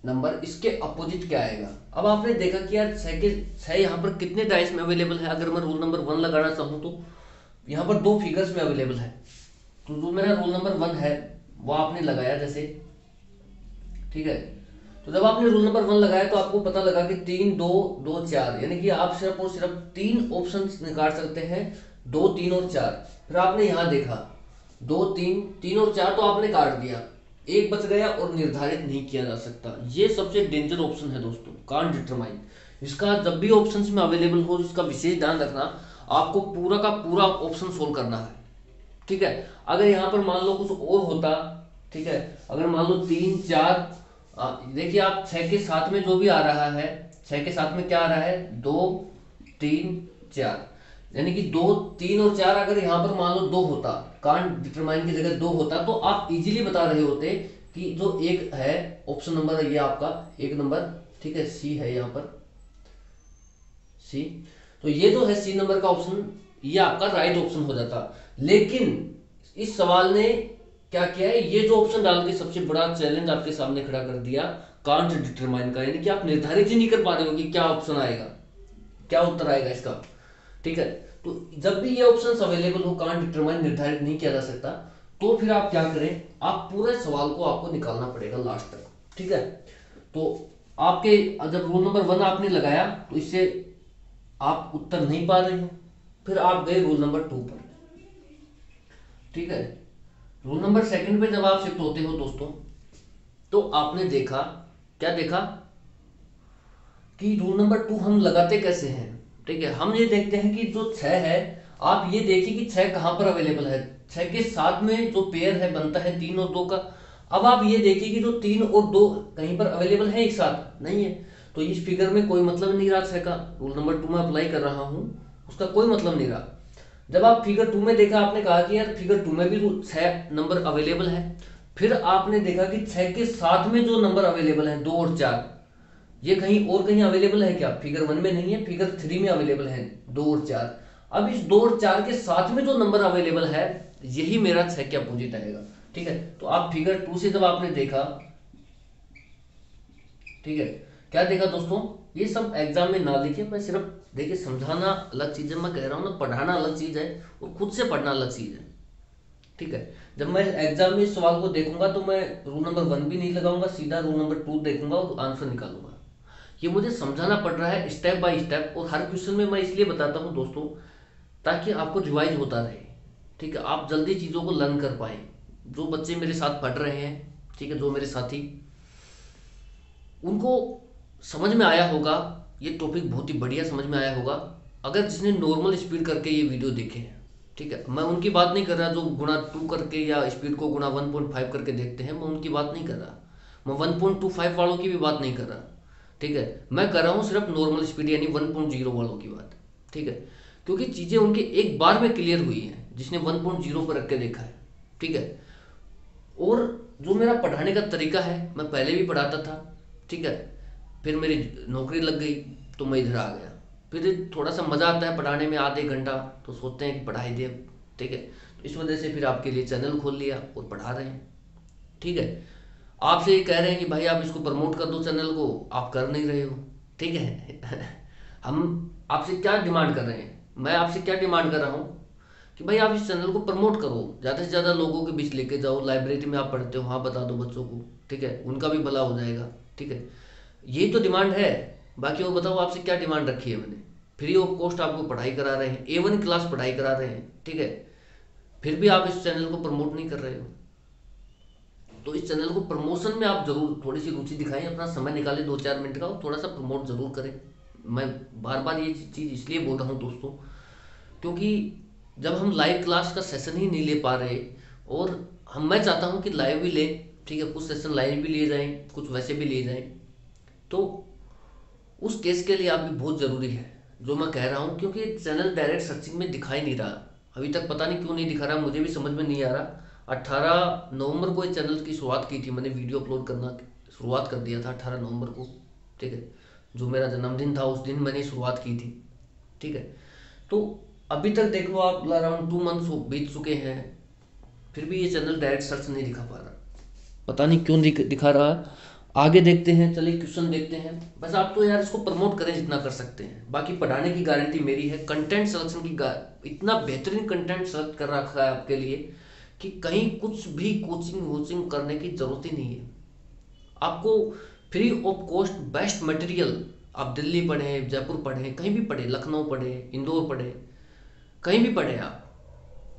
नंबर, इसके अपोजिट क्या आएगा। अब आपने देखा कि यार 6 के 6 यहाँ पर कितने डाइस में अवेलेबल है। अगर मैं रूल नंबर 1 लगाना चाहूँ तो यहाँ पर 2 फिगर्स में अवेलेबल है, तो जो मेरा रूल नंबर 1 है वो आपने लगाया जैसे। ठीक है, तो जब आपने रूल नंबर 1 लगाया तो आपको पता लगा कि 3, 2, 2, 4, यानी कि आप सिर्फ और सिर्फ 3 ऑप्शन निकाल सकते हैं, 2, 3 और 4। फिर आपने यहाँ देखा 2, 3, 3 और 4 तो आपने काट दिया, एक बच गया और निर्धारित नहीं किया जा सकता। ये सबसे डेंजर ऑप्शन है दोस्तों, कांट डिटरमाइन। इसका जब भी ऑप्शंस में अवेलेबल हो, इसका विशेष ध्यान रखना, आपको पूरा का पूरा ऑप्शन सोल्व करना है। ठीक है, अगर यहाँ पर मान लो कुछ और होता, ठीक है, अगर मान लो 3, 4, देखिए आप 6 के साथ में जो भी आ रहा है, 6 के साथ में क्या आ रहा है, 2, 3, 4, यानी कि 2, 3 और 4, अगर यहाँ पर मान लो 2 होता, कांट डिटरमाइन की जगह 2 होता, तो आप इजीली बता रहे होते कि जो एक है ऑप्शन नंबर है ये आपका 1 नंबर, ठीक है, सी है यहाँ पर, सी, तो ये जो है सी नंबर का ऑप्शन, ये आपका राइट ऑप्शन हो जाता। लेकिन इस सवाल ने क्या किया है, ये जो ऑप्शन डाल के सबसे बड़ा चैलेंज आपके सामने खड़ा कर दिया, कांट डिटरमाइन का, यानी कि आप निर्धारित ही नहीं कर पा रहे हो कि क्या ऑप्शन आएगा, क्या उत्तर आएगा इसका। ठीक है, तो जब भी ये ऑप्शन अवेलेबल हो, कांट डिटरमाइन, निर्धारित नहीं किया जा सकता, तो फिर आप क्या करें, आप पूरे सवाल को आपको निकालना पड़ेगा लास्ट तक। ठीक है, तो आपके जब रूल नंबर 1 आपने लगाया तो इससे आप उत्तर नहीं पा रहे हो, फिर आप गए रूल नंबर 2 पर। ठीक है, रूल नंबर सेकंड पे जब आप शिफ्ट होते हो दोस्तों, तो आपने देखा, क्या देखा कि रूल नंबर 2 हम लगाते कैसे हैं। ठीक है, हम ये देखते हैं कि जो 6 है, आप ये देखिए कि 6 कहाँ पर अवेलेबल है। 6 के साथ में जो पेयर है बनता है 3 और 2 का। अब आप ये देखिए कि जो 3 और 2 कहीं पर अवेलेबल है एक साथ नहीं है, तो इस फिगर में कोई मतलब नहीं रहा 6 का। रूल नंबर 2 में अप्लाई कर रहा हूँ, उसका कोई मतलब नहीं रहा। जब आप फिगर 2 में देखा, आपने कहा कि यार फिगर 2 में भी 6 नंबर अवेलेबल है। फिर आपने देखा कि 6 के साथ में जो नंबर अवेलेबल है 2 और 4, ये कहीं और कहीं अवेलेबल है क्या? फिगर 1 में नहीं है, फिगर 3 में अवेलेबल है 2 और 4। अब इस 2 और 4 के साथ में जो नंबर अवेलेबल है, यही मेरा 6 के अपोजिट आएगा। ठीक है, तो आप फिगर 2 से जब आपने देखा, ठीक है, क्या देखा दोस्तों, ये सब एग्जाम में ना लिखे, मैं सिर्फ देखिए समझाना अलग चीज है, मैं कह रहा हूँ ना, पढ़ाना अलग चीज है और खुद से पढ़ना अलग चीज है। ठीक है, जब मैं एग्जाम में इस सवाल को देखूंगा तो मैं रूल नंबर 1 भी नहीं लगाऊंगा, सीधा रूल नंबर 2 देखूंगा और आंसर निकालूंगा। ये मुझे समझाना पड़ रहा है स्टेप बाय स्टेप, और हर क्वेश्चन में मैं इसलिए बताता हूँ दोस्तों, ताकि आपको रिवाइज होता रहे। ठीक है, आप जल्दी चीज़ों को लर्न कर पाए। जो बच्चे मेरे साथ पढ़ रहे हैं, ठीक है, जो मेरे साथी, उनको समझ में आया होगा, ये टॉपिक बहुत ही बढ़िया समझ में आया होगा, अगर जिसने नॉर्मल स्पीड करके ये वीडियो देखे। ठीक है, मैं उनकी बात नहीं कर रहा जो गुणा 2 करके या स्पीड को गुणा 1.5 करके देखते हैं, मैं उनकी बात नहीं कर रहा। मैं 1.25 वालों की भी बात नहीं कर रहा। ठीक है, मैं कर रहा हूँ सिर्फ नॉर्मल स्पीड यानी 1.0 वालों की बात। ठीक है, क्योंकि चीज़ें उनके एक बार में क्लियर हुई हैं जिसने 1.0 पर रख के देखा है। ठीक है, और जो मेरा पढ़ाने का तरीका है, मैं पहले भी पढ़ाता था। ठीक है, फिर मेरी नौकरी लग गई तो मैं इधर आ गया। फिर थोड़ा सा मज़ा आता है पढ़ाने में, आधे घंटा तो सोचते हैं कि पढ़ाई दे। ठीक है, तो इस वजह से फिर आपके लिए चैनल खोल लिया और पढ़ा रहे हैं। ठीक है, आपसे ये कह रहे हैं कि भाई आप इसको प्रमोट कर दो चैनल को, आप कर नहीं रहे हो। ठीक है हम आपसे क्या डिमांड कर रहे हैं, मैं आपसे क्या डिमांड कर रहा हूँ कि भाई आप इस चैनल को प्रमोट करो, ज़्यादा से ज़्यादा लोगों के बीच लेके जाओ, लाइब्रेरी में आप पढ़ते हो वहाँ बता दो बच्चों को। ठीक है, उनका भी भला हो जाएगा। ठीक है, यही तो डिमांड है। बाकी वो बताओ आपसे क्या डिमांड रखी है मैंने? फ्री ऑफ कॉस्ट आपको पढ़ाई करा रहे हैं, A1 क्लास पढ़ाई करा रहे हैं। ठीक है, फिर भी आप इस चैनल को प्रमोट नहीं कर रहे हो। तो इस चैनल को प्रमोशन में आप जरूर थोड़ी सी रुचि दिखाएं, अपना समय निकालें 2-4 मिनट का और थोड़ा सा प्रमोट जरूर करें। मैं बार बार ये चीज़ इसलिए बोल रहा हूँ दोस्तों, क्योंकि जब हम लाइव क्लास का सेशन ही नहीं ले पा रहे, और मैं चाहता हूँ कि लाइव भी लें। ठीक है, कुछ सेशन लाइव भी लिए जाएं, कुछ वैसे भी लिए जाएं, तो उस केस के लिए आप भी बहुत ज़रूरी है जो मैं कह रहा हूँ। क्योंकि चैनल डायरेक्ट सर्चिंग में दिखाई नहीं रहा अभी तक, पता नहीं क्यों नहीं दिखा रहा, मुझे भी समझ में नहीं आ रहा। 18 नवंबर को इस चैनल की शुरुआत की थी मैंने, वीडियो अपलोड करना शुरुआत कर दिया था 18 नवंबर को। ठीक है, जो मेरा जन्मदिन था उस दिन मैंने शुरुआत की थी। ठीक है, तो अभी तक देख लो आप, अराउंड 2 मंथ्स बीत चुके हैं, फिर भी ये चैनल डायरेक्ट सर्च नहीं दिखा पा रहा, पता नहीं क्यों दिखा रहा है। आगे देखते हैं, चलिए क्वेश्चन देखते हैं। बस आप तो यार इसको प्रमोट करें जितना कर सकते हैं, बाकी पढ़ाने की गारंटी मेरी है। कंटेंट सिलेक्शन की इतना बेहतरीन कंटेंट सेलेक्ट कर रखा है आपके लिए कि कहीं कुछ भी कोचिंग वोचिंग करने की जरूरत ही नहीं है आपको। Free of cost best material, आप दिल्ली पढ़े, जयपुर पढ़े, कहीं भी पढ़े, लखनऊ पढ़े, इंदौर पढ़े, कहीं भी पढ़े आप,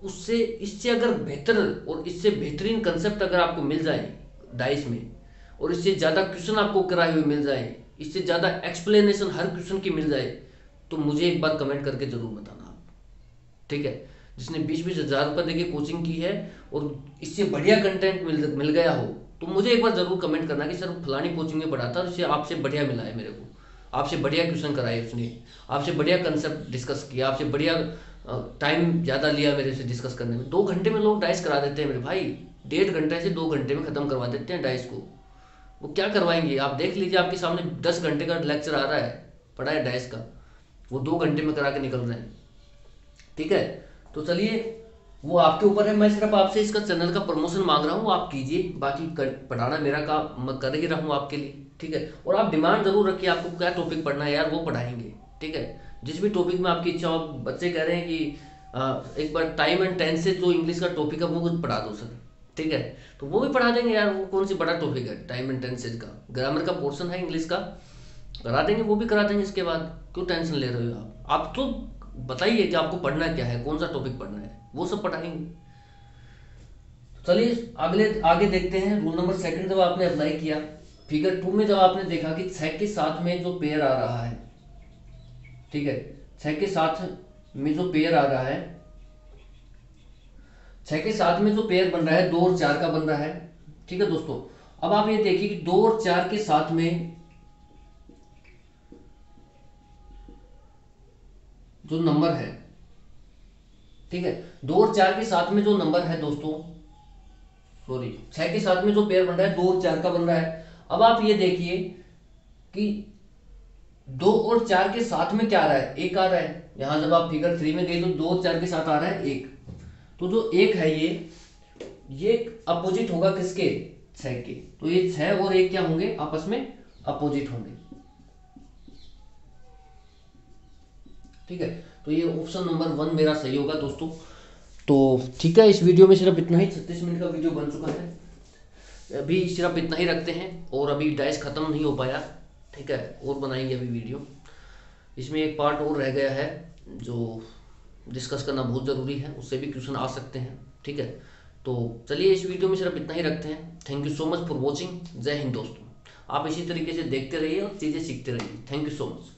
उससे इससे अगर बेहतर और इससे बेहतरीन कंसेप्ट अगर आपको मिल जाए डाइस में, और इससे ज़्यादा क्वेश्चन आपको कराए हुए मिल जाए, इससे ज़्यादा एक्सप्लेनेशन हर क्वेश्चन की मिल जाए, तो मुझे एक बार कमेंट करके ज़रूर बताना आप। ठीक है, जिसने 20-20 हज़ार रुपये देके कोचिंग की है और इससे बढ़िया कंटेंट मिल गया हो, तो मुझे एक बार ज़रूर कमेंट करना कि सर फलानी कोचिंग में पढ़ा था और इससे आपसे बढ़िया मिला है मेरे को, आपसे बढ़िया क्वेश्चन कराए उसने, आपसे बढ़िया कंसेप्ट डिस्कस किया, आपसे बढ़िया टाइम ज़्यादा लिया मेरे से डिस्कस करने में। 2 घंटे में लोग डाइस करा देते हैं मेरे भाई, 1.5 घंटे से 2 घंटे में ख़त्म करवा देते हैं डाइस को। वो क्या करवाएंगे आप देख लीजिए, आपके सामने 10 घंटे का लेक्चर आ रहा है, पढ़ा है डाइस का, वो 2 घंटे में करा के निकल रहे हैं। ठीक है, तो चलिए वो आपके ऊपर है, मैं सिर्फ आपसे इसका चैनल का प्रमोशन मांग रहा हूँ, आप कीजिए, बाकी पढ़ाना मेरा काम मैं कर ही रहा हूँ आपके लिए। ठीक है, और आप डिमांड जरूर रखिए, आपको क्या टॉपिक पढ़ना है यार वो पढ़ाएंगे। ठीक है, जिस भी टॉपिक में आपकी इच्छा हो। बच्चे कह रहे हैं कि एक बार टाइम एंड टेंस से जो इंग्लिश का टॉपिक है वो कुछ पढ़ा दो सर। ठीक है, तो वो भी पढ़ा देंगे यार, वो कौन सी बड़ा टॉपिक है टाइम एंड टेंसेज का, ग्रामर का पोर्शन है इंग्लिश का, करा देंगे, वो भी करा देंगे इसके बाद। क्यों टेंशन ले रहे हो आप तो बताइए कि आपको पढ़ना क्या है, कौन सा टॉपिक पढ़ना है, वो सब पढ़ाएंगे। चलिए अगले आगे देखते हैं। रूल नंबर सेकंड जब आपने अप्लाई किया, फिगर 2 में जब आपने देखा कि 6 के साथ में जो पेयर आ रहा है, ठीक है, 6 के साथ में जो पेयर आ रहा है, 6 के साथ में जो पेयर बन रहा है 2 और 4 का बन रहा है, ठीक है दोस्तों। अब आप ये देखिए कि 2 और 4 के साथ में जो नंबर है, ठीक है, 2 और 4 के साथ में जो नंबर है दोस्तों, सॉरी, 6 के साथ में जो पेयर बन रहा है 2 और 4 का बन रहा है। अब आप ये देखिए कि 2 और 4 के साथ में क्या आ रहा है, एक आ रहा है। यहां जब आप फिगर 3 में गए तो 2 और 4 के साथ आ रहा है एक। तो जो एक है ये अपोजिट होगा किसके, 6 के। तो ये 6 और 1 क्या होंगे, आपस में अपोजिट होंगे, ठीक है। तो ये ऑप्शन नंबर 1 मेरा सही होगा दोस्तों। तो ठीक है, इस वीडियो में सिर्फ इतना ही, 36 मिनट का वीडियो बन चुका है। अभी सिर्फ इतना ही रखते हैं, और अभी डाइस खत्म नहीं हो पाया, ठीक है, और बनाएंगे अभी वीडियो। इसमें एक पार्ट और रह गया है जो डिस्कस करना बहुत ज़रूरी है, उससे भी क्वेश्चन आ सकते हैं, ठीक है। तो चलिए इस वीडियो में सिर्फ इतना ही रखते हैं। Thank you so much for watching. जय हिंद दोस्तों। आप इसी तरीके से देखते रहिए और चीज़ें सीखते रहिए। Thank you so much.